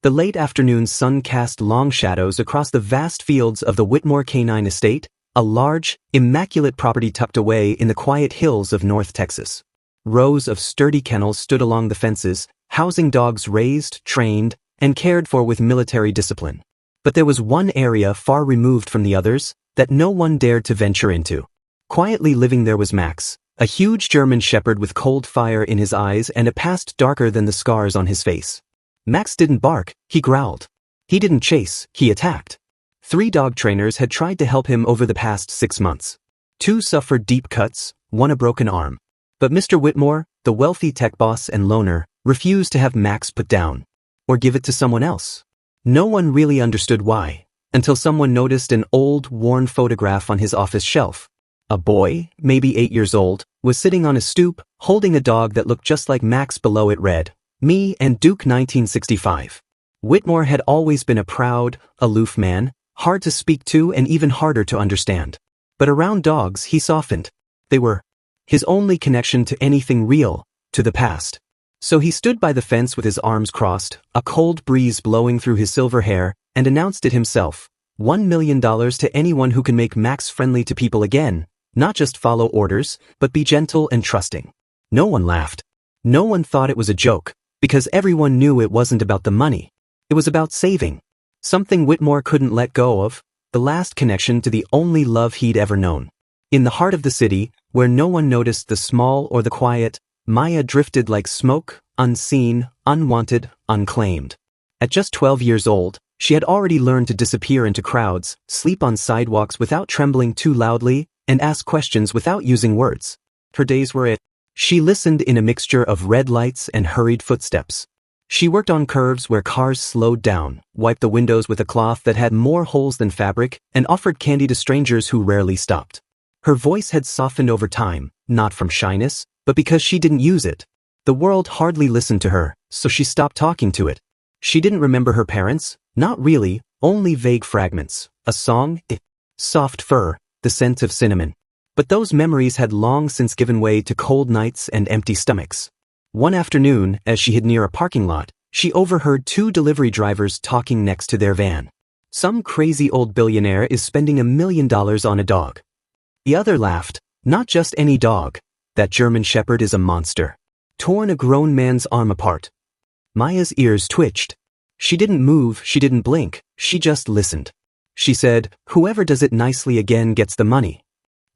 The late afternoon sun cast long shadows across the vast fields of the Whitmore Canine Estate, a large, immaculate property tucked away in the quiet hills of North Texas. Rows of sturdy kennels stood along the fences, housing dogs raised, trained, and cared for with military discipline. But there was one area far removed from the others that no one dared to venture into. Quietly living there was Max, a huge German shepherd with cold fire in his eyes and a past darker than the scars on his face. Max didn't bark, he growled. He didn't chase, he attacked. 3 dog trainers had tried to help him over the past 6 months. 2 suffered deep cuts, 1 a broken arm. But Mr. Whitmore, the wealthy tech boss and loner, refused to have Max put down. Or give it to someone else. No one really understood why, until someone noticed an old, worn photograph on his office shelf. A boy, maybe 8 years old, was sitting on a stoop, holding a dog that looked just like Max. Below it read, "Me and Duke 1965. Whitmore had always been a proud, aloof man, hard to speak to and even harder to understand. But around dogs he softened. They were his only connection to anything real, to the past. So he stood by the fence with his arms crossed, a cold breeze blowing through his silver hair, and announced it himself. $1 million to anyone who can make Max friendly to people again, not just follow orders, but be gentle and trusting. No one laughed. No one thought it was a joke, because everyone knew it wasn't about the money. It was about saving. Something Whitmore couldn't let go of, the last connection to the only love he'd ever known. In the heart of the city, where no one noticed the small or the quiet, Maya drifted like smoke, unseen, unwanted, unclaimed. At just 12 years old, she had already learned to disappear into crowds, sleep on sidewalks without trembling too loudly, and ask questions without using words. Her days were it. She listened in a mixture of red lights and hurried footsteps. She worked on curves where cars slowed down, wiped the windows with a cloth that had more holes than fabric, and offered candy to strangers who rarely stopped. Her voice had softened over time, not from shyness, but because she didn't use it. The world hardly listened to her, so she stopped talking to it. She didn't remember her parents, not really, only vague fragments, a song, soft fur, the scent of cinnamon. But those memories had long since given way to cold nights and empty stomachs. One afternoon, as she hid near a parking lot, she overheard 2 delivery drivers talking next to their van. Some crazy old billionaire is spending $1 million on a dog. The other laughed, not just any dog. That German shepherd is a monster. Torn a grown man's arm apart. Maya's ears twitched. She didn't move, she didn't blink, she just listened. She said, "Whoever does it nicely again gets the money."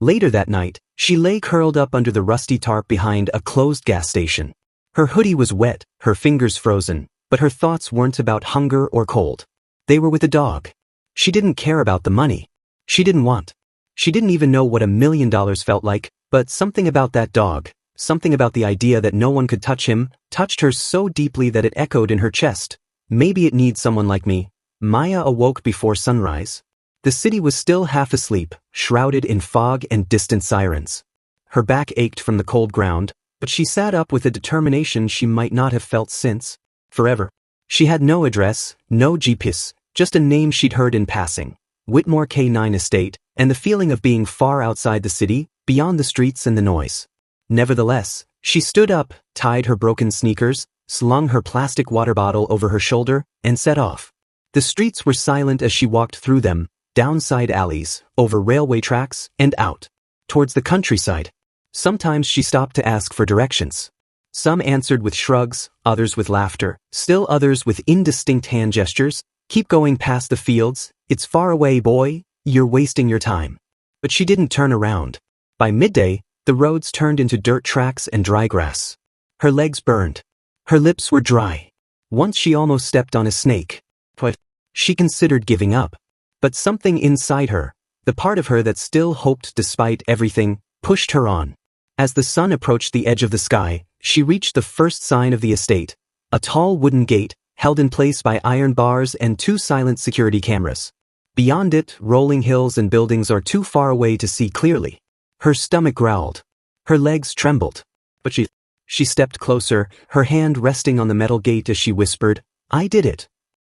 Later that night, she lay curled up under the rusty tarp behind a closed gas station. Her hoodie was wet, her fingers frozen, but her thoughts weren't about hunger or cold. They were with the dog. She didn't care about the money. She didn't want. She didn't even know what $1 million felt like, but something about that dog, something about the idea that no one could touch him, touched her so deeply that it echoed in her chest. Maybe it needs someone like me. Maya awoke before sunrise. The city was still half asleep, shrouded in fog and distant sirens. Her back ached from the cold ground, but she sat up with a determination she might not have felt since forever. She had no address, no GPS, just a name she'd heard in passing. Whitmore Canine Estate, and the feeling of being far outside the city, beyond the streets and the noise. Nevertheless, she stood up, tied her broken sneakers, slung her plastic water bottle over her shoulder, and set off. The streets were silent as she walked through them, down side alleys, over railway tracks, and out, towards the countryside. Sometimes she stopped to ask for directions. Some answered with shrugs, others with laughter, still others with indistinct hand gestures. "Keep going past the fields, it's far away, boy, you're wasting your time." But she didn't turn around. By midday, the roads turned into dirt tracks and dry grass. Her legs burned. Her lips were dry. Once she almost stepped on a snake. She considered giving up. But something inside her, the part of her that still hoped despite everything, pushed her on. As the sun approached the edge of the sky, she reached the first sign of the estate, a tall wooden gate, held in place by iron bars and 2 silent security cameras. Beyond it, rolling hills and buildings are too far away to see clearly. Her stomach growled. Her legs trembled. But she stepped closer, her hand resting on the metal gate as she whispered, "I did it."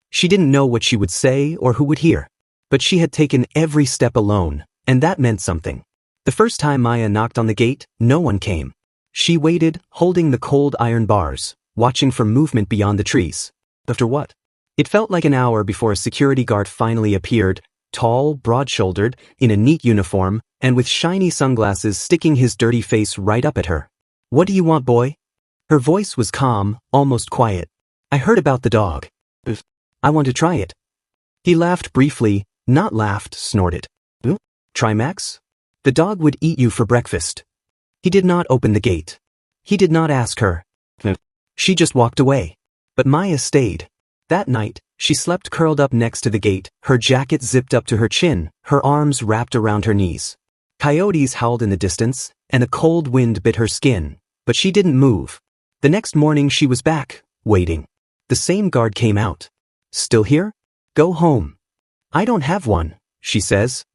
She didn't know what she would say or who would hear. But she had taken every step alone, and that meant something. The first time Maya knocked on the gate, no one came. She waited, holding the cold iron bars, watching for movement beyond the trees. After what? It felt like an hour before a security guard finally appeared, tall, broad-shouldered, in a neat uniform, and with shiny sunglasses sticking his dirty face right up at her. "What do you want, boy?" Her voice was calm, almost quiet. "I heard about the dog. I want to try it." He laughed briefly, not laughed, snorted. "Try Max? The dog would eat you for breakfast." He did not open the gate. He did not ask her. She just walked away. But Maya stayed. That night, she slept curled up next to the gate, her jacket zipped up to her chin, her arms wrapped around her knees. Coyotes howled in the distance, and a cold wind bit her skin, but she didn't move. The next morning she was back, waiting. The same guard came out. "Still here? Go home." "I don't have one," she says.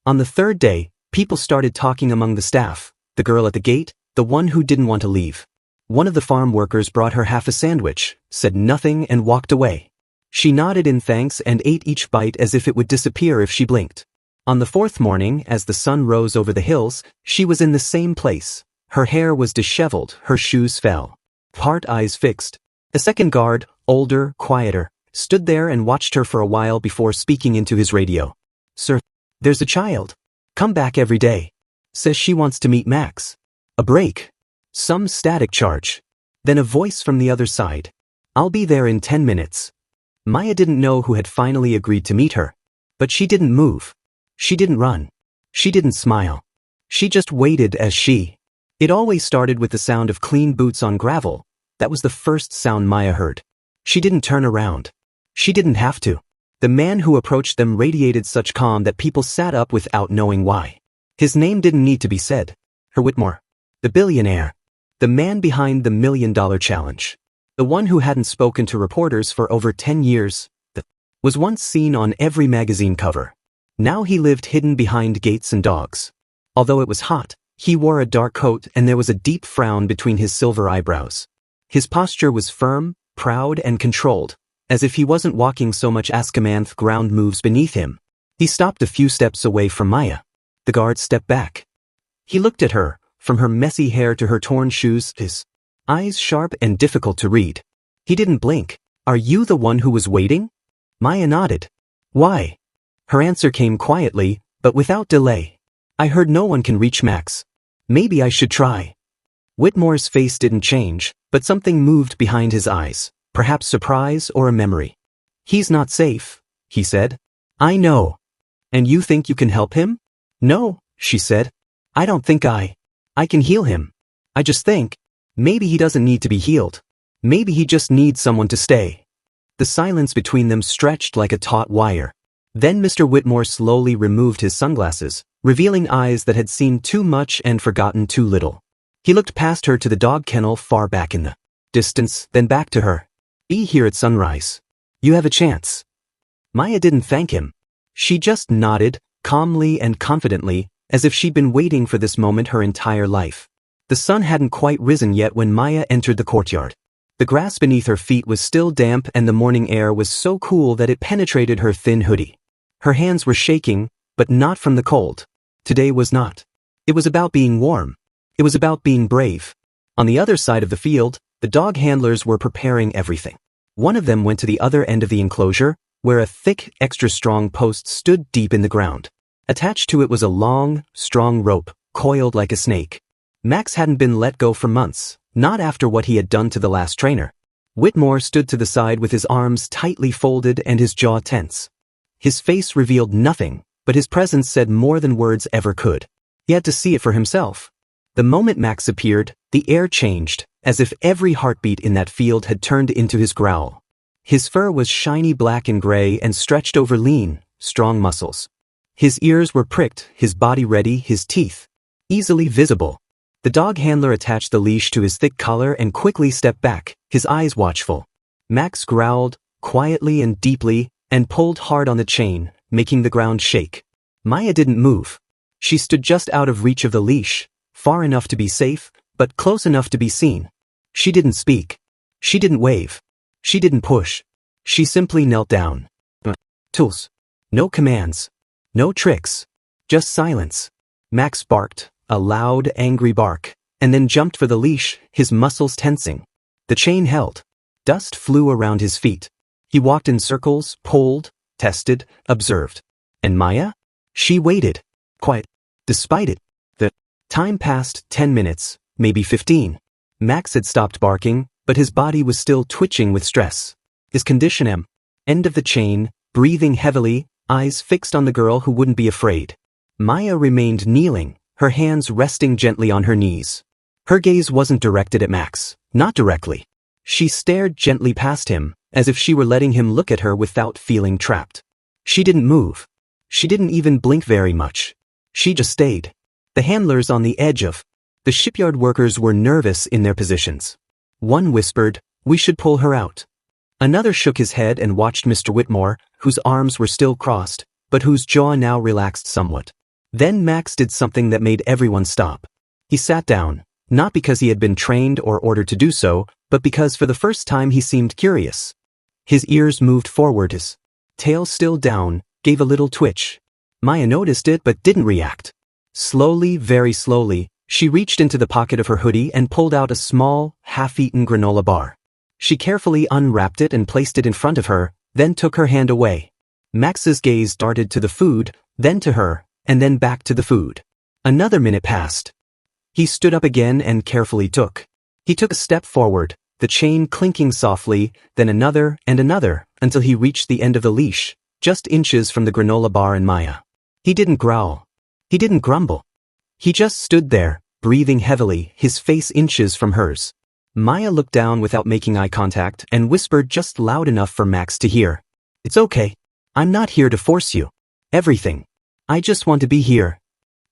On the third day, people started talking among the staff, the girl at the gate, the one who didn't want to leave. One of the farm workers brought her half a sandwich, said nothing and walked away. She nodded in thanks and ate each bite as if it would disappear if she blinked. On the fourth morning, as the sun rose over the hills, she was in the same place. Her hair was disheveled, her shoes fell. Heart eyes fixed. The second guard, older, quieter, stood there and watched her for a while before speaking into his radio. "Sir, there's a child. Come back every day. Says she wants to meet Max." A break. Some static charge. Then a voice from the other side. "I'll be there in 10 minutes. Maya didn't know who had finally agreed to meet her. But she didn't move. She didn't run. She didn't smile. She just waited as she. It always started with the sound of clean boots on gravel. That was the first sound Maya heard. She didn't turn around. She didn't have to. The man who approached them radiated such calm that people sat up without knowing why. His name didn't need to be said. Herr Whitmore. The billionaire. The man behind the $1 Million Challenge. The one who hadn't spoken to reporters for over 10 years. Was once seen on every magazine cover. Now he lived hidden behind gates and dogs. Although it was hot, he wore a dark coat and there was a deep frown between his silver eyebrows. His posture was firm, proud and controlled, as if he wasn't walking so much Ascomanth ground moves beneath him. He stopped a few steps away from Maya. The guard stepped back. He looked at her, from her messy hair to her torn shoes, his eyes sharp and difficult to read. He didn't blink. "Are you the one who was waiting?" Maya nodded. "Why?" Her answer came quietly, but without delay. "I heard no one can reach Max. Maybe I should try." Whitmore's face didn't change, but something moved behind his eyes, perhaps surprise or a memory. "He's not safe," he said. "I know." "And you think you can help him?" "No," she said. "I don't think I can heal him. I just think, maybe he doesn't need to be healed. Maybe he just needs someone to stay." The silence between them stretched like a taut wire. Then Mr. Whitmore slowly removed his sunglasses, revealing eyes that had seen too much and forgotten too little. He looked past her to the dog kennel far back in the distance, then back to her. "Be here at sunrise. You have a chance." Maya didn't thank him. She just nodded, calmly and confidently, as if she'd been waiting for this moment her entire life. The sun hadn't quite risen yet when Maya entered the courtyard. The grass beneath her feet was still damp and the morning air was so cool that it penetrated her thin hoodie. Her hands were shaking, but not from the cold. Today was not. It was about being warm. It was about being brave. On the other side of the field, the dog handlers were preparing everything. One of them went to the other end of the enclosure, where a thick, extra-strong post stood deep in the ground. Attached to it was a long, strong rope, coiled like a snake. Max hadn't been let go for months, not after what he had done to the last trainer. Whitmore stood to the side with his arms tightly folded and his jaw tense. His face revealed nothing, but his presence said more than words ever could. He had to see it for himself. The moment Max appeared, the air changed, as if every heartbeat in that field had turned into his growl. His fur was shiny black and gray and stretched over lean, strong muscles. His ears were pricked, his body ready, his teeth easily visible. The dog handler attached the leash to his thick collar and quickly stepped back, his eyes watchful. Max growled, quietly and deeply, and pulled hard on the chain, making the ground shake. Maya didn't move. She stood just out of reach of the leash, far enough to be safe, but close enough to be seen. She didn't speak. She didn't wave. She didn't push. She simply knelt down. Tools. No commands. No tricks. Just silence. Max barked, a loud, angry bark, and then jumped for the leash, his muscles tensing. The chain held. Dust flew around his feet. He walked in circles, pulled, tested, observed. And Maya? She waited. Quiet. Despite it. The time passed 10 minutes, maybe 15. Max had stopped barking, but his body was still twitching with stress. His condition end of the chain, breathing heavily, eyes fixed on the girl who wouldn't be afraid. Maya remained kneeling, her hands resting gently on her knees. Her gaze wasn't directed at Max, not directly. She stared gently past him, as if she were letting him look at her without feeling trapped. She didn't move. She didn't even blink very much. She just stayed. The handlers on the edge of the shipyard workers were nervous in their positions. One whispered, "We should pull her out." Another shook his head and watched Mr. Whitmore, whose arms were still crossed, but whose jaw now relaxed somewhat. Then Max did something that made everyone stop. He sat down, not because he had been trained or ordered to do so, but because for the first time he seemed curious. His ears moved forward, his tail still down, gave a little twitch. Maya noticed it but didn't react. Slowly, very slowly, she reached into the pocket of her hoodie and pulled out a small, half-eaten granola bar. She carefully unwrapped it and placed it in front of her, then took her hand away. Max's gaze darted to the food, then to her, and then back to the food. Another minute passed. He stood up again and carefully took. He took a step forward, the chain clinking softly, then another and another, until he reached the end of the leash, just inches from the granola bar and Maya. He didn't growl. He didn't grumble. He just stood there, breathing heavily, his face inches from hers. Maya looked down without making eye contact and whispered just loud enough for Max to hear. "It's okay. I'm not here to force you. Everything. I just want to be here."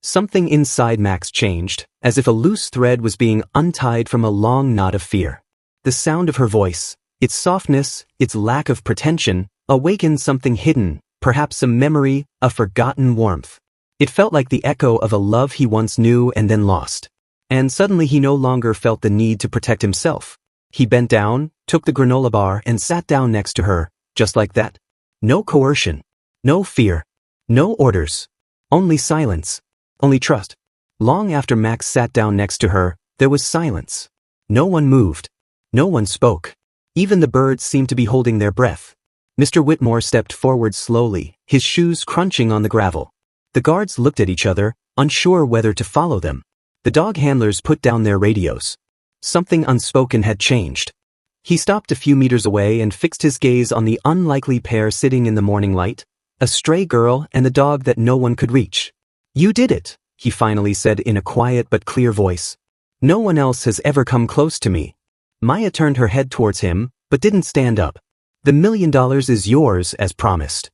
Something inside Max changed, as if a loose thread was being untied from a long knot of fear. The sound of her voice, its softness, its lack of pretension, awakened something hidden, perhaps a memory, a forgotten warmth. It felt like the echo of a love he once knew and then lost. And suddenly he no longer felt the need to protect himself. He bent down, took the granola bar and sat down next to her, just like that. No coercion. No fear. No orders. Only silence. Only trust. Long after Max sat down next to her, there was silence. No one moved. No one spoke. Even the birds seemed to be holding their breath. Mr. Whitmore stepped forward slowly, his shoes crunching on the gravel. The guards looked at each other, unsure whether to follow them. The dog handlers put down their radios. Something unspoken had changed. He stopped a few meters away and fixed his gaze on the unlikely pair sitting in the morning light, a stray girl and the dog that no one could reach. "You did it," he finally said in a quiet but clear voice. "No one else has ever come close to me." Maya turned her head towards him, but didn't stand up. "The $1 million is yours, as promised."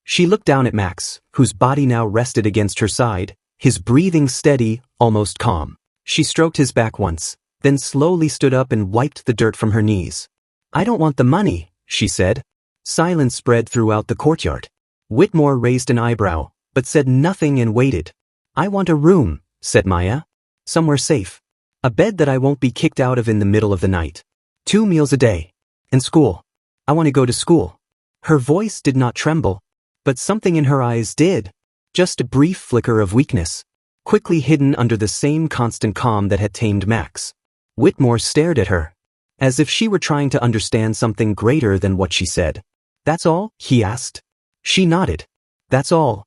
She looked down at Max, whose body now rested against her side, his breathing steady, almost calm. She stroked his back once, then slowly stood up and wiped the dirt from her knees. "I don't want the money," she said. Silence spread throughout the courtyard. Whitmore raised an eyebrow, but said nothing and waited. "I want a room," said Maya. "Somewhere safe. A bed that I won't be kicked out of in the middle of the night. 2 meals a day. And school. I want to go to school." Her voice did not tremble, but something in her eyes did. Just a brief flicker of weakness, quickly hidden under the same constant calm that had tamed Max. Whitmore stared at her, as if she were trying to understand something greater than what she said. "That's all?" he asked. She nodded. "That's all."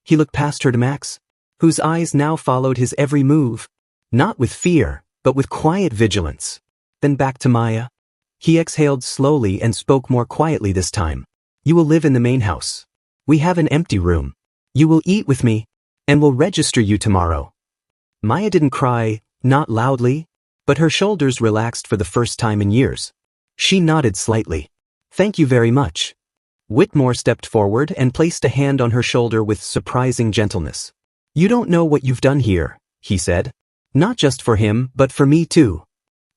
He looked past her to Max, whose eyes now followed his every move, not with fear, but with quiet vigilance. Then back to Maya. He exhaled slowly and spoke more quietly this time. "You will live in the main house. We have an empty room. You will eat with me, and we'll register you tomorrow." Maya didn't cry, not loudly, but her shoulders relaxed for the first time in years. She nodded slightly. "Thank you very much." Whitmore stepped forward and placed a hand on her shoulder with surprising gentleness. "You don't know what you've done here," he said. "Not just for him, but for me too."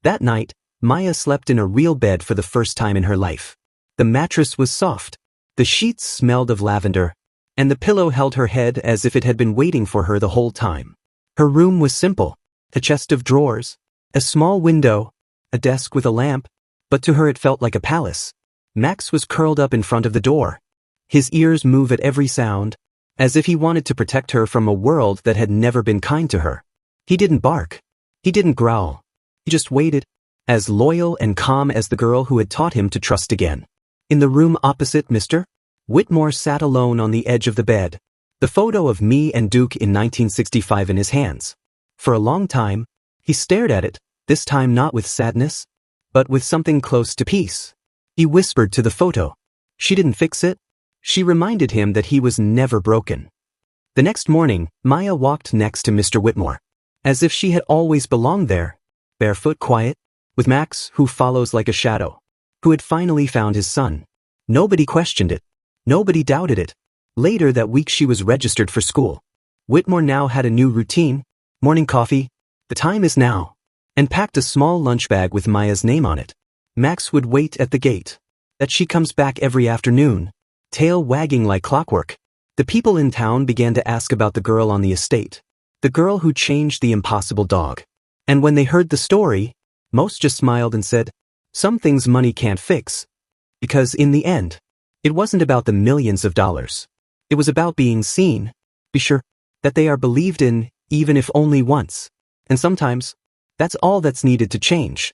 That night, Maya slept in a real bed for the first time in her life. The mattress was soft. The sheets smelled of lavender, and the pillow held her head as if it had been waiting for her the whole time. Her room was simple. A chest of drawers, a small window, a desk with a lamp, but to her it felt like a palace. Max was curled up in front of the door. His ears moved at every sound, as if he wanted to protect her from a world that had never been kind to her. He didn't bark. He didn't growl. He just waited, as loyal and calm as the girl who had taught him to trust again. In the room opposite, Mr. Whitmore sat alone on the edge of the bed, the photo of me and Duke in 1965 in his hands. For a long time, he stared at it, this time not with sadness, but with something close to peace. He whispered to the photo. She didn't fix it. She reminded him that he was never broken. The next morning, Maya walked next to Mr. Whitmore, as if she had always belonged there, barefoot, quiet, with Max, who follows like a shadow, who had finally found his son. Nobody questioned it. Nobody doubted it. Later that week she was registered for school. Whitmore now had a new routine, morning coffee, the time is now, and packed a small lunch bag with Maya's name on it. Max would wait at the gate. That she comes back every afternoon, tail wagging like clockwork. The people in town began to ask about the girl on the estate, the girl who changed the impossible dog. And when they heard the story, most just smiled and said, some things money can't fix. Because in the end, it wasn't about the millions of dollars. It was about being seen. Be sure that they are believed in, even if only once. And sometimes, that's all that's needed to change.